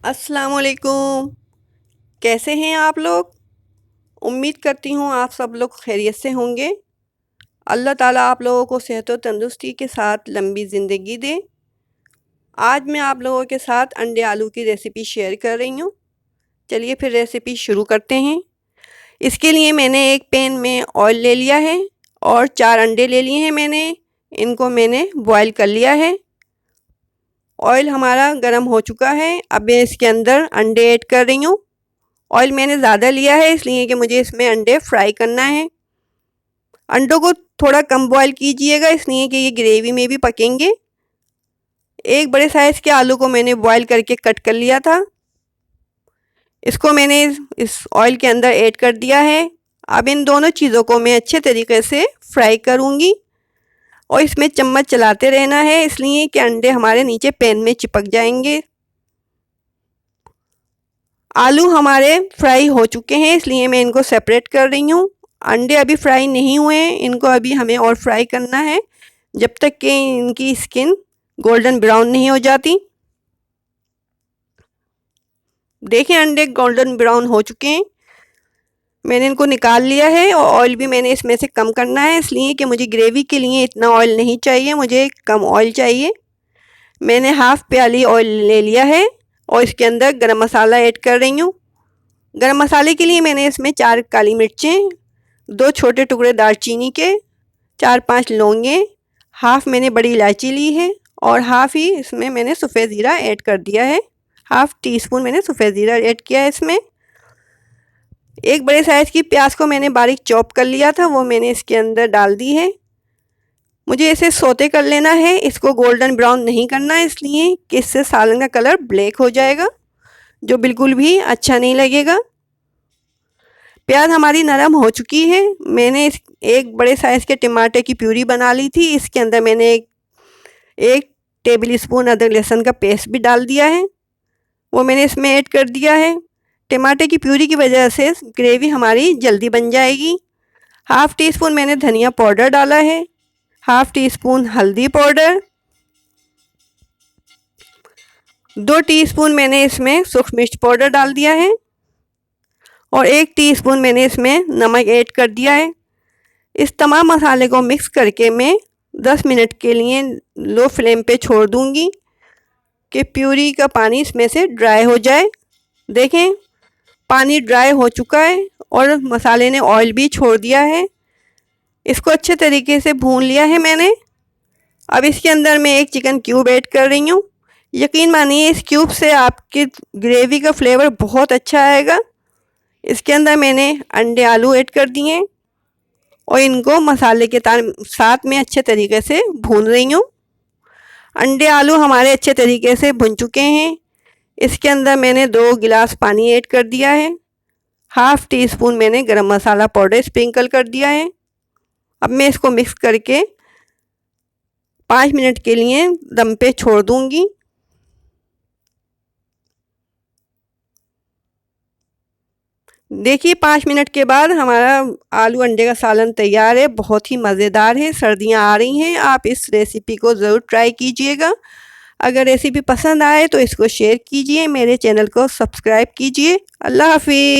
अस्सलाम वालेकुम। कैसे हैं आप लोग? उम्मीद करती हूँ आप सब लोग खैरियत से होंगे। अल्लाह ताला आप लोगों को सेहत और तंदुरुस्ती के साथ लंबी ज़िंदगी दे। आज मैं आप लोगों के साथ अंडे आलू की रेसिपी शेयर कर रही हूँ। चलिए फिर रेसिपी शुरू करते हैं। इसके लिए मैंने एक पैन में ऑयल ले लिया है और 4 अंडे ले लिए हैं मैंने। इनको मैंने बॉयल कर लिया है। ऑयल हमारा गर्म हो चुका है। अब मैं इसके अंदर अंडे ऐड कर रही हूँ। ऑयल मैंने ज़्यादा लिया है इसलिए कि मुझे इसमें अंडे फ्राई करना है। अंडों को थोड़ा कम बॉयल कीजिएगा इसलिए कि ये ग्रेवी में भी पकेंगे। एक बड़े साइज़ के आलू को मैंने बॉयल करके कट कर लिया था। इसको मैंने इस ऑयल के अंदर ऐड कर दिया है। अब इन दोनों चीज़ों को मैं अच्छे तरीके से फ्राई करूँगी और इसमें चम्मच चलाते रहना है इसलिए कि अंडे हमारे नीचे पैन में चिपक जाएंगे। आलू हमारे फ्राई हो चुके हैं इसलिए मैं इनको सेपरेट कर रही हूँ। अंडे अभी फ्राई नहीं हुए हैं, इनको अभी हमें और फ्राई करना है जब तक कि इनकी स्किन गोल्डन ब्राउन नहीं हो जाती। देखें अंडे गोल्डन ब्राउन हो चुके हैं। मैंने इनको निकाल लिया है और ऑयल भी मैंने इसमें से कम करना है इसलिए कि मुझे ग्रेवी के लिए इतना ऑयल नहीं चाहिए, मुझे कम ऑयल चाहिए। मैंने हाफ़ प्याली ऑयल ले लिया है और इसके अंदर गरम मसाला ऐड कर रही हूँ। गरम मसाले के लिए मैंने इसमें 4 काली मिर्चें, 2 छोटे टुकड़े दालचीनी के, 4-5 लौंगे, हाफ़ मैंने बड़ी इलायची ली है और हाफ़ ही इसमें मैंने सफ़ेद ज़ीरा ऐड कर दिया है। हाफ़ टी स्पून मैंने सफ़ेद ज़ीरा ऐड किया है इसमें। एक बड़े साइज़ की प्याज को मैंने बारीक चॉप कर लिया था, वो मैंने इसके अंदर डाल दी है। मुझे इसे सोते कर लेना है, इसको गोल्डन ब्राउन नहीं करना है इसलिए कि इससे सालन का कलर ब्लैक हो जाएगा, जो बिल्कुल भी अच्छा नहीं लगेगा। प्याज हमारी नरम हो चुकी है। मैंने एक बड़े साइज़ के टमाटर की प्यूरी बना ली थी। इसके अंदर मैंने एक टेबल स्पून अदरक लहसुन का पेस्ट भी डाल दिया है, वो मैंने इसमें ऐड कर दिया है। टमाटर की प्यूरी की वजह से ग्रेवी हमारी जल्दी बन जाएगी। हाफ़ टी स्पून मैंने धनिया पाउडर डाला है, हाफ़ टी स्पून हल्दी पाउडर, 2 टीस्पून मैंने इसमें सूखी मिर्च पाउडर डाल दिया है और 1 टीस्पून मैंने इसमें नमक ऐड कर दिया है। इस तमाम मसाले को मिक्स करके मैं 10 मिनट के लिए लो फ्लेम पे छोड़ दूंगी कि प्यूरी का पानी इसमें से ड्राई हो जाए। देखें पानी ड्राई हो चुका है और मसाले ने ऑयल भी छोड़ दिया है। इसको अच्छे तरीके से भून लिया है मैंने। अब इसके अंदर मैं एक चिकन क्यूब ऐड कर रही हूँ। यकीन मानिए इस क्यूब से आपकी ग्रेवी का फ्लेवर बहुत अच्छा आएगा। इसके अंदर मैंने अंडे आलू ऐड कर दिए और इनको मसाले के साथ में अच्छे तरीके से भून रही हूँ। अंडे आलू हमारे अच्छे तरीके से भुन चुके हैं। इसके अंदर मैंने 2 गिलास पानी ऐड कर दिया है। हाफ़ टी स्पून मैंने गरम मसाला पाउडर स्प्रिंकल कर दिया है। अब मैं इसको मिक्स करके 5 मिनट के लिए दम पे छोड़ दूंगी। देखिए 5 मिनट के बाद हमारा आलू अंडे का सालन तैयार है। बहुत ही मज़ेदार है। सर्दियां आ रही हैं, आप इस रेसिपी को ज़रूर ट्राई कीजिएगा। अगर रेसिपी पसंद आए तो इसको शेयर कीजिए, मेरे चैनल को सब्सक्राइब कीजिए। अल्लाह हाफ़िज़।